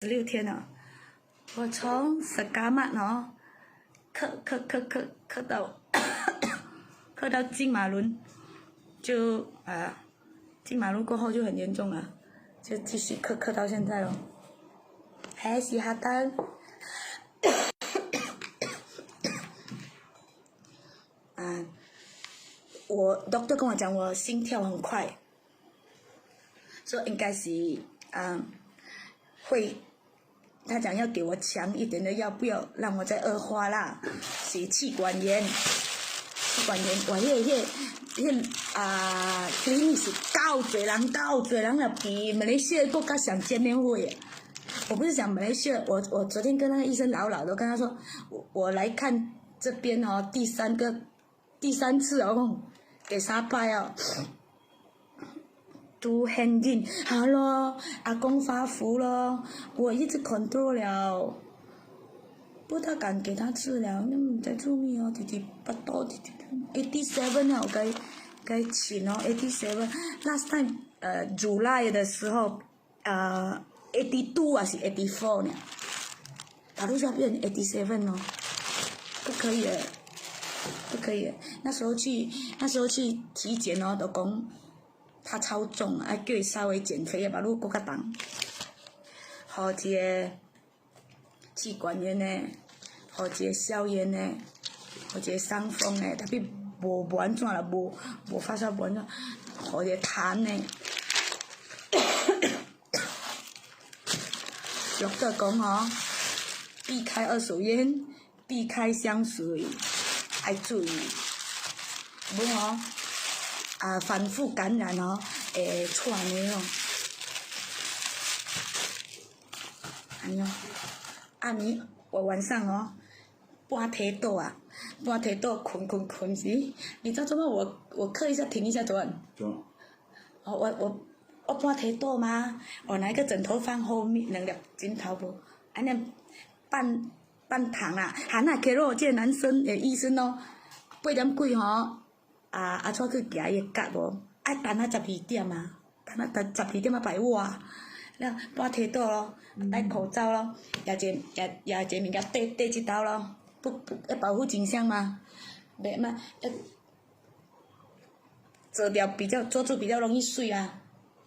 16天了，我从斯伽曼哦，咳到咳到金马伦，就金马伦过后就很严重了，就继续咳到现在咯。还是哈丹，我 doctor 跟我讲我心跳很快，说应该是会。他讲要给我强一点的药，不要让我再恶化啦。是气管炎，哇，clinic 是够多人了，比马来西亚国家想见面会。我不是讲马来西亚，我昨天跟那个医生老的跟他说，我来看这边哦，第三次哦，第三摆哦。都很紧，好咯，阿公发福咯，我一直 control 了，不大敢给他治疗，那么在做咩哦？弟不多，弟87啊，我该请哦，87。Last time July 的时候82还是84呢？打入下变87哦，不可以的，不可以的。那时候去体检哦，都讲。他超重，叫伊稍微减肥，把路搁较重。好一个气管炎呢，好一个消炎呢，好一个伤风呢，特别无安怎啦，无发烧无安怎，好一个痰呢。有的讲哦，避开二手烟，避开香水，要注意，无哦。反复感染哦，出来没有？我晚上哦，半提倒困时，你知道怎么我咳一下停一下昨晚？我半提倒吗？我拿一个枕头放后面2粒枕头不？安尼半躺啊，喊那克洛这个男生医生哦，8点几吼。阿怎去行伊个脚无？爱等啊12点啊，等啊12点排我啊，了半提倒咯，戴口罩咯，也一个物件戴一刀咯，不要保护颈项嘛，袂嘛要做比较容易睡啊，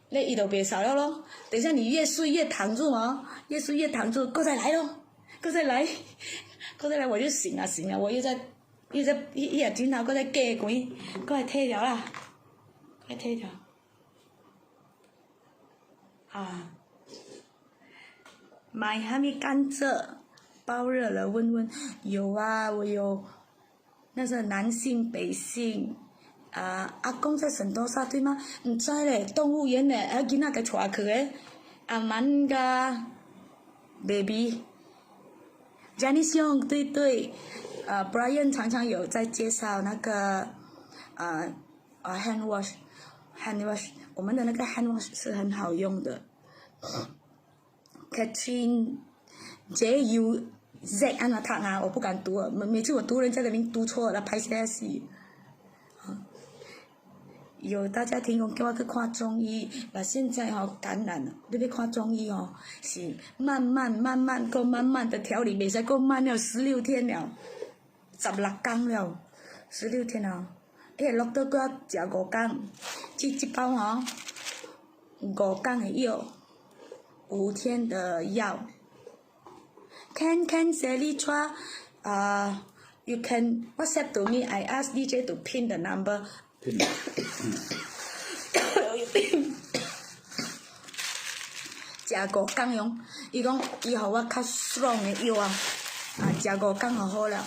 那伊就袂少了咯。等一下你越睡越躺住哦，越睡越躺住，再来咯，再来，我就醒了，我又在。伊也枕头，搁再加关，搁来退掉啦，快退掉。买哈密甘蔗，煲热了温，有啊，我有。那是南性北性，阿公在圣多沙对吗？唔知咧，动物园咧，囡仔给带去诶，阿曼噶 baby，Jenny 兄，对。Brian 常常有在介绍那个hand wash， 我们的那个 hand wash 是很好用的。Catherine JUZ 安娜塔啊，我不敢读，每次我读人家的名读错了，拍写死。有大家听讲叫我去看中医，那现在感染了，你要看中医是慢慢的调理，袂使够慢了16天了。16天了，16天了，落倒搁食5天，这包5天的药，5天的药。Can Sally try? You can WhatsApp to me. I ask DJ to pin the number. 食5天用，伊讲伊互我较 strong 的药食5天就好了。